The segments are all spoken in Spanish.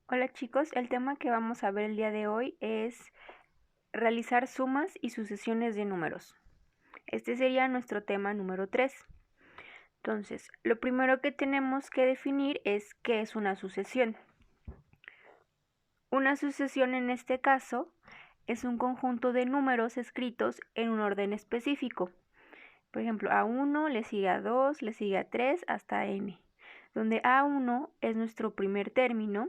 Hola chicos, el tema que vamos a ver el día de hoy es realizar sumas y sucesiones de números. Este sería nuestro tema número 3. Entonces, lo primero que tenemos que definir es qué es una sucesión. Una sucesión en este caso es un conjunto de números escritos en un orden específico. Por ejemplo, a 1 le sigue a 2, le sigue a 3 hasta n, donde a1 es nuestro primer término,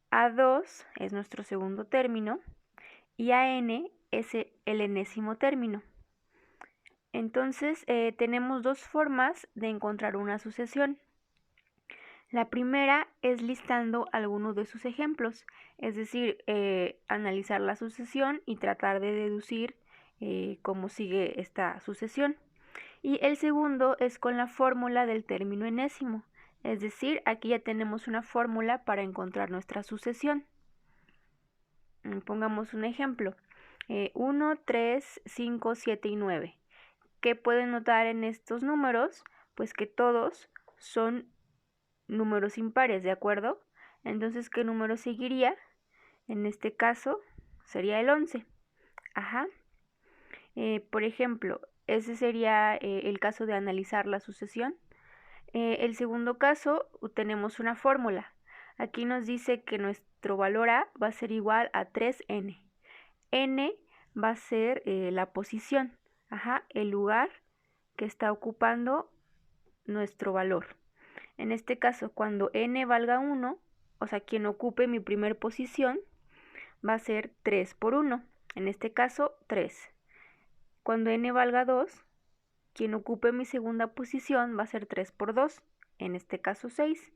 a2 es nuestro segundo término y an es el enésimo término. Entonces, tenemos dos formas de encontrar una sucesión. La primera es listando algunos de sus ejemplos, es decir, analizar la sucesión y tratar de deducir cómo sigue esta sucesión. Y el segundo es con la fórmula del término enésimo, es decir, aquí ya tenemos una fórmula para encontrar nuestra sucesión. Pongamos un ejemplo. 1, 3, 5, 7 y 9. ¿Qué pueden notar en estos números? Pues que todos son números impares, ¿de acuerdo? Entonces, ¿qué número seguiría? En este caso, sería el 11. Ajá. Por ejemplo, ese sería el caso de analizar la sucesión. El segundo caso, tenemos una fórmula. Aquí nos dice que nuestro valor A va a ser igual a 3n. N va a ser la posición, el lugar que está ocupando nuestro valor. En este caso, cuando n valga 1, o sea, quien ocupe mi primer posición, va a ser 3 por 1. En este caso, 3. Cuando n valga 2, quien ocupe mi segunda posición va a ser 3 por 2. En este caso, 6.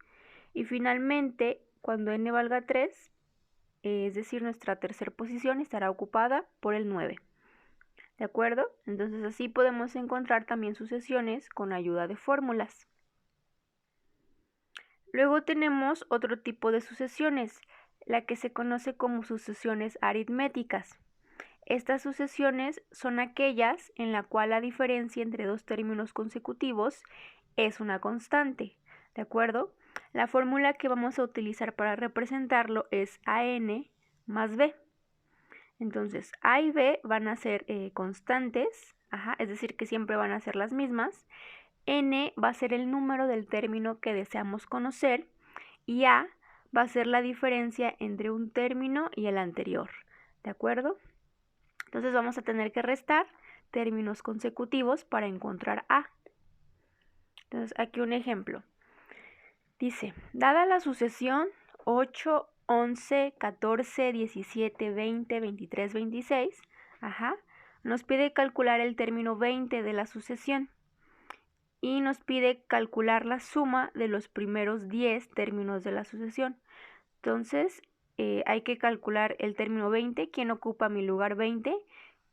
Y finalmente, cuando n valga 3, es decir, nuestra tercera posición estará ocupada por el 9. ¿De acuerdo? Entonces así podemos encontrar también sucesiones con ayuda de fórmulas. Luego tenemos otro tipo de sucesiones, la que se conoce como sucesiones aritméticas. Estas sucesiones son aquellas en la cual la diferencia entre dos términos consecutivos es una constante. ¿De acuerdo? La fórmula que vamos a utilizar para representarlo es an más b. Entonces, A y B van a ser constantes, es decir, que siempre van a ser las mismas. N va a ser el número del término que deseamos conocer y A va a ser la diferencia entre un término y el anterior. ¿De acuerdo? Entonces vamos a tener que restar términos consecutivos para encontrar A. Entonces, aquí un ejemplo. Dice, dada la sucesión 8, 11, 14, 17, 20, 23, 26, nos pide calcular el término 20 de la sucesión y nos pide calcular la suma de los primeros 10 términos de la sucesión. Entonces, hay que calcular el término 20, quién ocupa mi lugar 20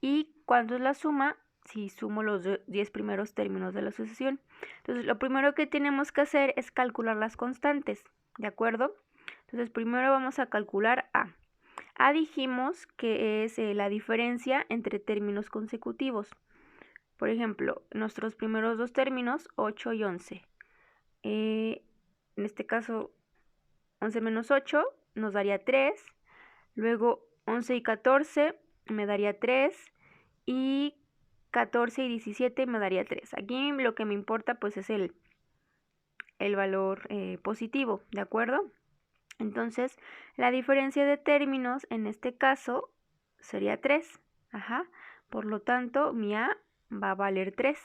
y cuánto es la suma si sumo los 10 primeros términos de la sucesión. Entonces, lo primero que tenemos que hacer es calcular las constantes, ¿de acuerdo? Entonces, primero vamos a calcular A. A dijimos que es la diferencia entre términos consecutivos. Por ejemplo, nuestros primeros dos términos, 8 y 11. En este caso, 11 menos 8 nos daría 3. Luego, 11 y 14 me daría 3. Y 14 y 17 me daría 3. Aquí lo que me importa pues es el valor positivo, ¿de acuerdo? Entonces, la diferencia de términos en este caso sería 3. Por lo tanto, mi A va a valer 3.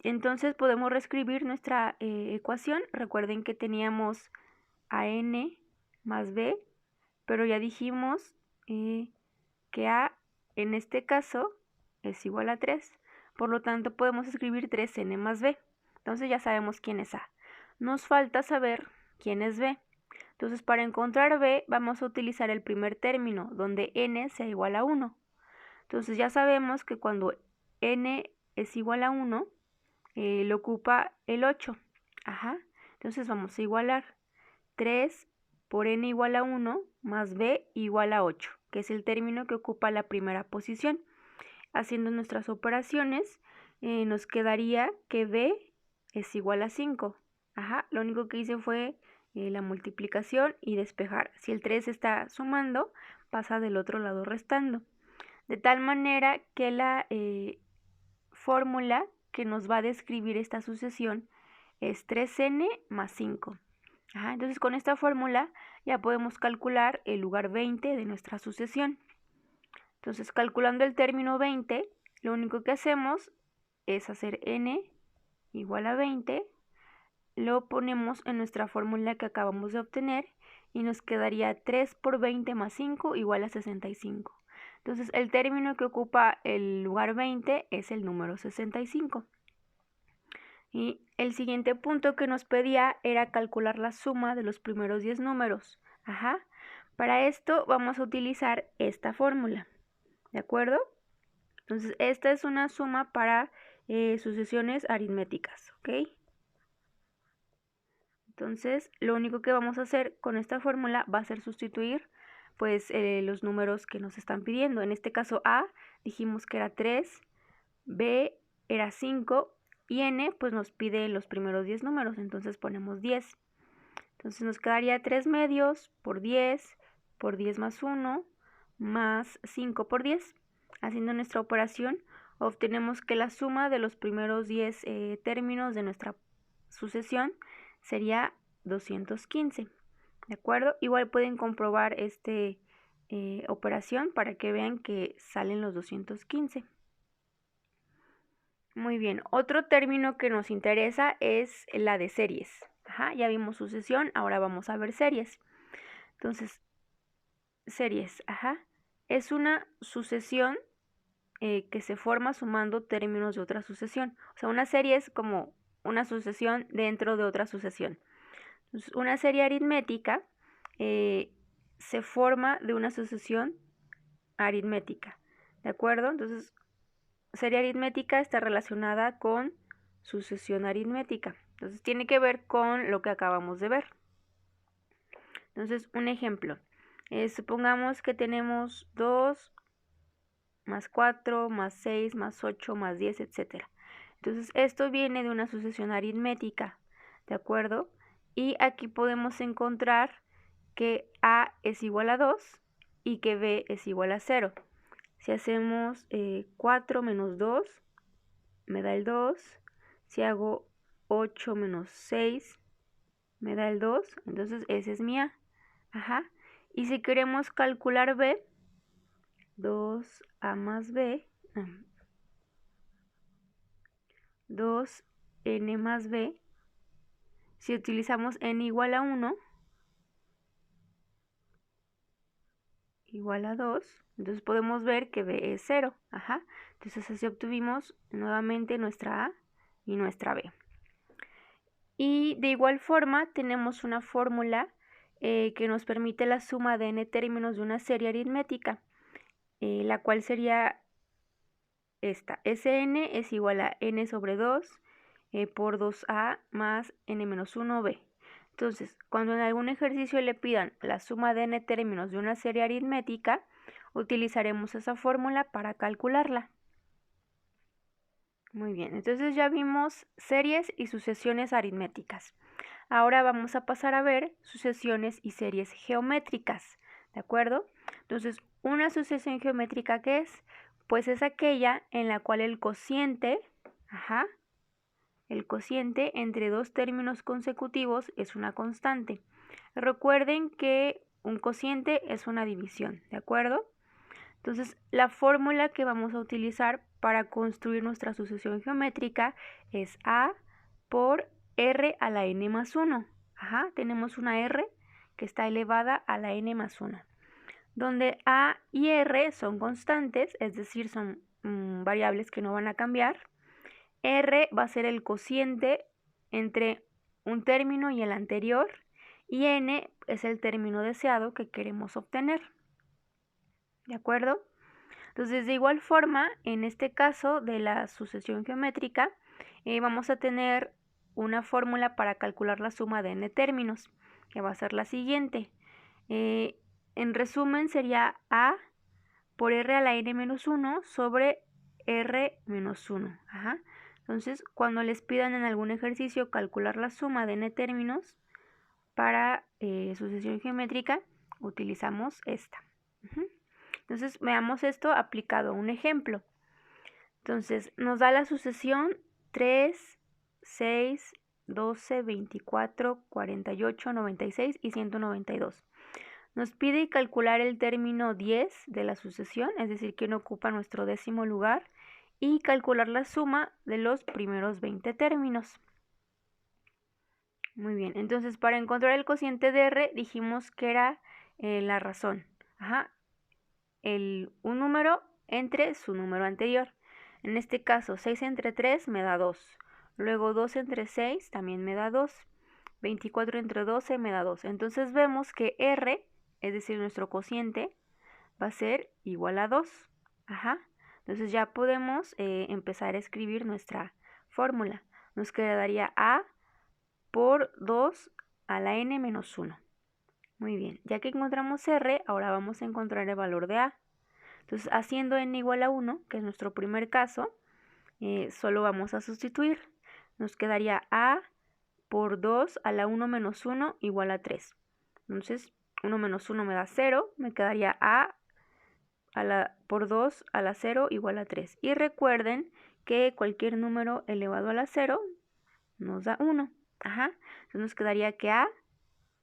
Entonces podemos reescribir nuestra ecuación. Recuerden que teníamos AN más B, pero ya dijimos que A en este caso es igual a 3. Por lo tanto podemos escribir 3n más B. Entonces ya sabemos quién es A. Nos falta saber quién es B. Entonces para encontrar B vamos a utilizar el primer término, donde n sea igual a 1. Entonces ya sabemos que cuando n es igual a 1, lo ocupa el 8. Entonces vamos a igualar 3 por n igual a 1 más b igual a 8, que es el término que ocupa la primera posición. Haciendo nuestras operaciones, nos quedaría que b es igual a 5. Ajá, lo único que hice fue la multiplicación y despejar. Si el 3 está sumando, pasa del otro lado restando. De tal manera que la fórmula que nos va a describir esta sucesión es 3n más 5. Ajá, entonces con esta fórmula ya podemos calcular el lugar 20 de nuestra sucesión. Entonces calculando el término 20, lo único que hacemos es hacer n igual a 20, lo ponemos en nuestra fórmula que acabamos de obtener y nos quedaría 3 por 20 más 5 igual a 65. Entonces el término que ocupa el lugar 20 es el número 65. Y el siguiente punto que nos pedía era calcular la suma de los primeros 10 números. Ajá. Para esto vamos a utilizar esta fórmula. ¿De acuerdo? Entonces esta es una suma para sucesiones aritméticas. ¿Ok? Entonces lo único que vamos a hacer con esta fórmula va a ser sustituir pues los números que nos están pidiendo. En este caso A dijimos que era 3, B era 5 y N pues nos pide los primeros 10 números, entonces ponemos 10. Entonces nos quedaría 3 medios por 10 más 1 más 5 por 10. Haciendo nuestra operación obtenemos que la suma de los primeros 10 términos de nuestra sucesión sería 215. ¿De acuerdo? Igual pueden comprobar esta operación para que vean que salen los 215. Muy bien, otro término que nos interesa es la de series. Ajá, ya vimos sucesión, ahora vamos a ver series. Entonces, series, ajá, es una sucesión que se forma sumando términos de otra sucesión. O sea, una serie es como una sucesión dentro de otra sucesión. Entonces, una serie aritmética se forma de una sucesión aritmética. ¿De acuerdo? Entonces, serie aritmética está relacionada con sucesión aritmética. Entonces, tiene que ver con lo que acabamos de ver. Entonces, un ejemplo. Supongamos que tenemos 2 más 4 más 6 más 8 más 10, etc. Entonces, esto viene de una sucesión aritmética. ¿De acuerdo? Y aquí podemos encontrar que A es igual a 2 y que B es igual a 0. Si hacemos 4 menos 2, me da el 2. Si hago 8 menos 6, me da el 2. Entonces ese es mi A. Ajá. Y si queremos calcular B, 2A más B, 2N más B, si utilizamos N igual a 1, igual a 2, entonces podemos ver que B es 0. Ajá. Entonces así obtuvimos nuevamente nuestra A y nuestra B. Y de igual forma tenemos una fórmula que nos permite la suma de n términos de una serie aritmética, la cual sería esta. Sn es igual a n sobre 2 por 2a más n menos 1b. Entonces, cuando en algún ejercicio le pidan la suma de n términos de una serie aritmética, utilizaremos esa fórmula para calcularla. Muy bien, entonces ya vimos series y sucesiones aritméticas. Ahora vamos a pasar a ver sucesiones y series geométricas, ¿de acuerdo? Entonces, una sucesión geométrica, ¿qué es? Pues es aquella en la cual el cociente, el cociente entre dos términos consecutivos es una constante. Recuerden que un cociente es una división, ¿de acuerdo? Entonces, la fórmula que vamos a utilizar para construir nuestra sucesión geométrica es A por R a la n más 1. Ajá, tenemos una R que está elevada a la n más 1. Donde A y R son constantes, es decir, son variables que no van a cambiar. R va a ser el cociente entre un término y el anterior. Y n es el término deseado que queremos obtener. ¿De acuerdo? Entonces, de igual forma, en este caso de la sucesión geométrica, vamos a tener una fórmula para calcular la suma de n términos, que va a ser la siguiente. En resumen, sería A por R a la n menos 1 sobre R menos 1. Ajá. Entonces, cuando les pidan en algún ejercicio calcular la suma de n términos para sucesión geométrica, utilizamos esta. Entonces, veamos esto aplicado a un ejemplo. Entonces, nos da la sucesión 3, 6, 12, 24, 48, 96 y 192. Nos pide calcular el término 10 de la sucesión, es decir, quién ocupa nuestro décimo lugar, y calcular la suma de los primeros 20 términos. Muy bien, entonces para encontrar el cociente de R dijimos que era la razón. Un número entre su número anterior. En este caso, 6 entre 3 me da 2. Luego 2 entre 6 también me da 2. 24 entre 12 me da 2. Entonces vemos que R, es decir, nuestro cociente, va a ser igual a 2. Entonces ya podemos empezar a escribir nuestra fórmula. Nos quedaría A por 2 a la n menos 1. Muy bien, ya que encontramos R, ahora vamos a encontrar el valor de A. Entonces, haciendo n igual a 1, que es nuestro primer caso, solo vamos a sustituir. Nos quedaría A por 2 a la 1 menos 1 igual a 3. Entonces, 1 menos 1 me da 0, me quedaría A por 2 a la 0 igual a 3. Y recuerden que cualquier número elevado a la 0 nos da 1. Entonces nos quedaría que A,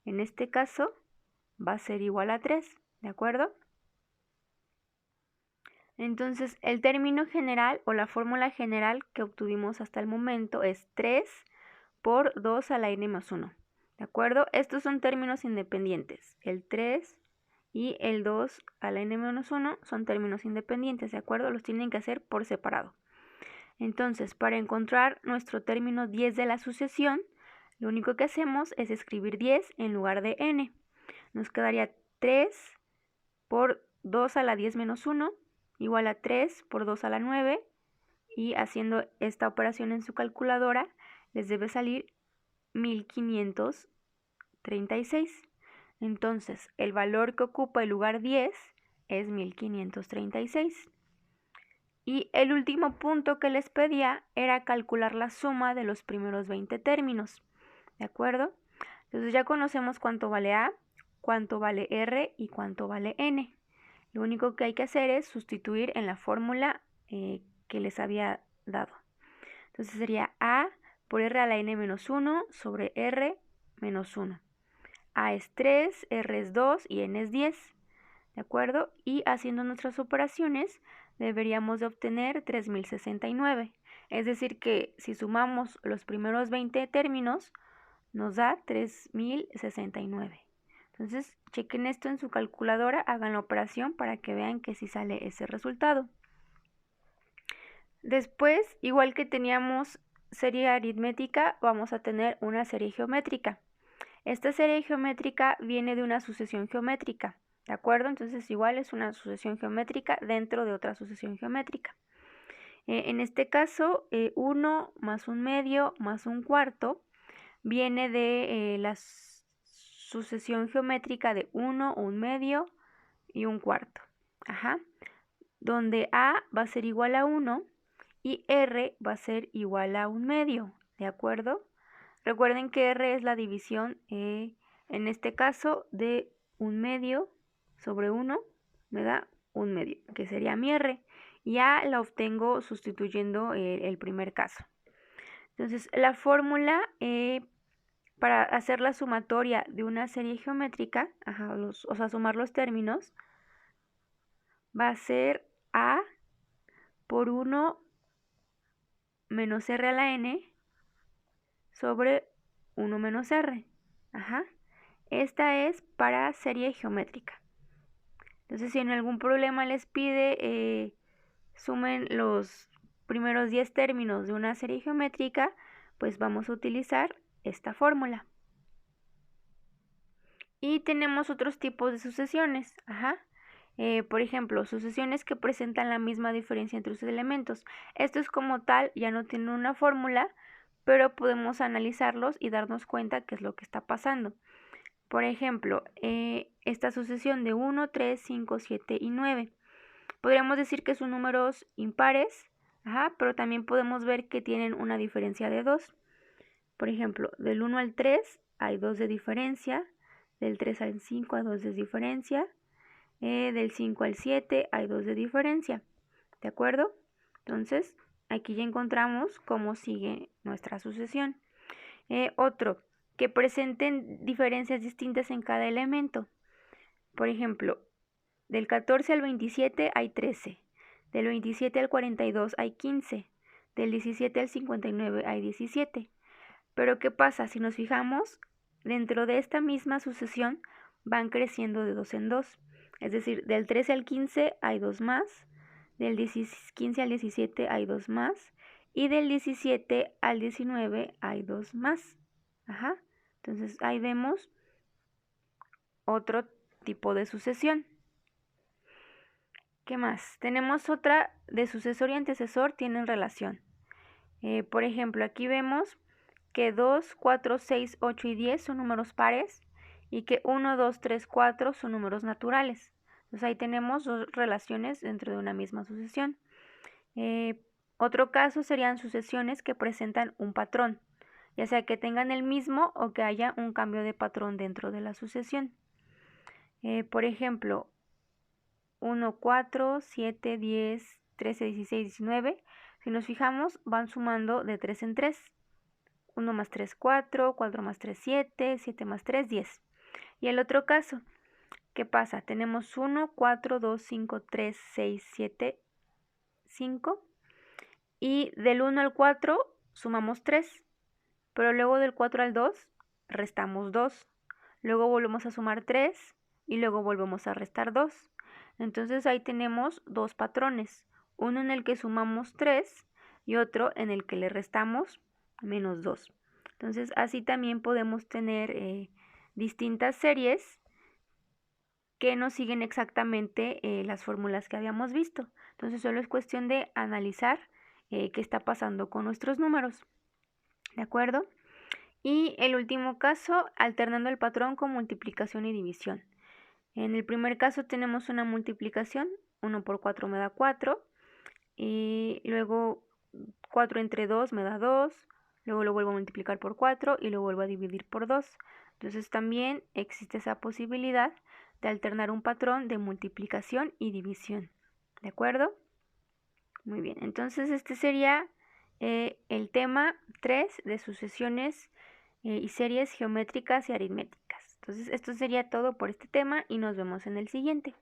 en este caso, va a ser igual a 3, ¿de acuerdo? Entonces el término general o la fórmula general que obtuvimos hasta el momento es 3 por 2 a la n más 1, ¿de acuerdo? Estos son términos independientes, el 3 y el 2 a la n menos 1 son términos independientes, ¿de acuerdo? Los tienen que hacer por separado. Entonces, para encontrar nuestro término 10 de la sucesión, lo único que hacemos es escribir 10 en lugar de n. Nos quedaría 3 por 2 a la 10 menos 1 igual a 3 por 2 a la 9, y haciendo esta operación en su calculadora les debe salir 1536. Entonces, el valor que ocupa el lugar 10 es 1536. Y el último punto que les pedía era calcular la suma de los primeros 20 términos, ¿de acuerdo? Entonces ya conocemos cuánto vale A, cuánto vale R y cuánto vale N. Lo único que hay que hacer es sustituir en la fórmula que les había dado. Entonces sería A por R a la N menos 1 sobre R menos 1. A es 3, R es 2 y N es 10. ¿De acuerdo? Y haciendo nuestras operaciones deberíamos de obtener 3069. Es decir que si sumamos los primeros 20 términos nos da 3069. Entonces chequen esto en su calculadora, hagan la operación para que vean que sí sale ese resultado. Después, igual que teníamos serie aritmética, vamos a tener una serie geométrica. Esta serie geométrica viene de una sucesión geométrica, ¿de acuerdo? Entonces igual es una sucesión geométrica dentro de otra sucesión geométrica. En este caso, 1 más 1 medio más 1 cuarto viene de la sucesión geométrica de 1, 1 medio y 1 cuarto. Donde A va a ser igual a 1 y R va a ser igual a 1 medio, ¿de acuerdo? Recuerden que R es la división, en este caso, de 1 medio sobre 1, me da 1 medio, que sería mi R. Y A la obtengo sustituyendo el primer caso. Entonces, la fórmula para hacer la sumatoria de una serie geométrica, o sea, sumar los términos, va a ser A por 1 menos R a la N sobre 1 menos R. Esta es para serie geométrica. Entonces, si en algún problema les pide sumen los primeros 10 términos de una serie geométrica, pues vamos a utilizar esta fórmula. Y tenemos otros tipos de sucesiones. Por ejemplo, sucesiones que presentan la misma diferencia entre sus elementos. Estos como tal ya no tienen una fórmula, pero podemos analizarlos y darnos cuenta qué es lo que está pasando. Por ejemplo, esta sucesión de 1, 3, 5, 7 y 9. Podríamos decir que son números impares, Pero también podemos ver que tienen una diferencia de 2. Por ejemplo, del 1 al 3 hay 2 de diferencia, del 3 al 5 hay 2 de diferencia, del 5 al 7 hay 2 de diferencia, ¿de acuerdo? Entonces, aquí ya encontramos cómo sigue nuestra sucesión. Otro, que presenten diferencias distintas en cada elemento. Por ejemplo, del 14 al 27 hay 13, del 27 al 42 hay 15, del 17 al 59 hay 17. Pero ¿qué pasa? Si nos fijamos, dentro de esta misma sucesión van creciendo de 2 en 2. Es decir, del 13 al 15 hay 2 más, del 15 al 17 hay 2 más y del 17 al 19 hay 2 más. Entonces ahí vemos otro tipo de sucesión. ¿Qué más? Tenemos otra de sucesor y antecesor tienen relación. Por ejemplo, aquí vemos que 2, 4, 6, 8 y 10 son números pares y que 1, 2, 3, 4 son números naturales. Entonces ahí tenemos dos relaciones dentro de una misma sucesión. Otro caso serían sucesiones que presentan un patrón, ya sea que tengan el mismo o que haya un cambio de patrón dentro de la sucesión. Por ejemplo, 1, 4, 7, 10, 13, 16, 19. Si nos fijamos, van sumando de 3 en 3. 1 más 3, 4, 4 más 3, 7, 7 más 3, 10. Y el otro caso, ¿qué pasa? Tenemos 1, 4, 2, 5, 3, 6, 7, 5. Y del 1 al 4 sumamos 3. Pero luego del 4 al 2 restamos 2. Luego volvemos a sumar 3 y luego volvemos a restar 2. Entonces ahí tenemos dos patrones. Uno en el que sumamos 3 y otro en el que le restamos menos 2. Entonces así también podemos tener distintas series que no siguen exactamente las fórmulas que habíamos visto. Entonces solo es cuestión de analizar qué está pasando con nuestros números. ¿De acuerdo? Y el último caso, alternando el patrón con multiplicación y división. En el primer caso tenemos una multiplicación, 1 por 4 me da 4, y luego 4 entre 2 me da 2, luego lo vuelvo a multiplicar por 4 y lo vuelvo a dividir por 2. Entonces también existe esa posibilidad de alternar un patrón de multiplicación y división. ¿De acuerdo? Muy bien, entonces este sería el tema 3 de sucesiones y series geométricas y aritméticas. Entonces esto sería todo por este tema y nos vemos en el siguiente.